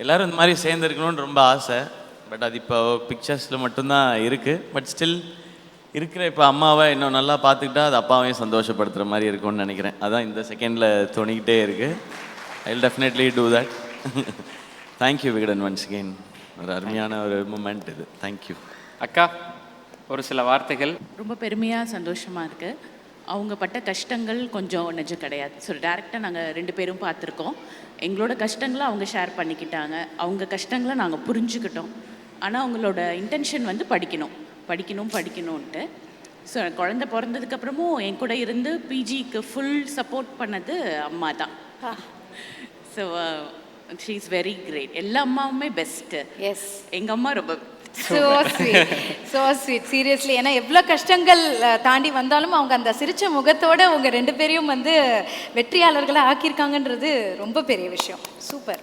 எல்லோரும் இந்த மாதிரி சேர்ந்துருக்கணும்னு ரொம்ப ஆசை. பட் அது இப்போ பிக்சர்ஸில் மட்டும்தான் இருக்குது. பட் ஸ்டில் இருக்கிற இப்போ அம்மாவை இன்னும் நல்லா பார்த்துக்கிட்டா அது அப்பாவையும் சந்தோஷப்படுத்துகிற மாதிரி இருக்கும்னு நினைக்கிறேன். அதான் இந்த செகண்டில் தோணிக்கிட்டே இருக்குது. I will definitely do that. Thank you Vikatan once again. ஒரு அருமையான ஒரு மூமெண்ட் இது. தேங்க்யூ அக்கா. ஒரு சில வார்த்தைகள். ரொம்ப பெருமையாக சந்தோஷமாக இருக்குது. அவங்க பட்ட கஷ்டங்கள் கொஞ்சம் நிஜம் கிடையாது. ஸோ டேரெக்டாக நாங்கள் 2 பேரும் பார்த்துருக்கோம். எங்களோட கஷ்டங்களை அவங்க ஷேர் பண்ணிக்கிட்டாங்க, அவங்க கஷ்டங்களை நாங்கள் புரிஞ்சுக்கிட்டோம். ஆனால் அவங்களோட இன்டென்ஷன் வந்து படிக்கணும்ன்ட்டு. ஸோ குழந்தை பிறந்ததுக்கப்புறமும் என் கூட இருந்து பிஜிக்கு ஃபுல் சப்போர்ட் பண்ணது அம்மா தான். So she is very great. எல்லா அம்மாவுமே பெஸ்ட்டு. எஸ், எங்கள் அம்மா ரொம்ப ஸோ ஸ்வீட் சீரியஸ்லி. ஏன்னா எவ்வளோ கஷ்டங்கள் தாண்டி வந்தாலும் அவங்க அந்த சிரிச்ச முகத்தோட அவங்க 2 பேரையும் வந்து வெற்றியாளர்களாக ஆக்கியிருக்காங்கன்றது ரொம்ப பெரிய விஷயம். சூப்பர்.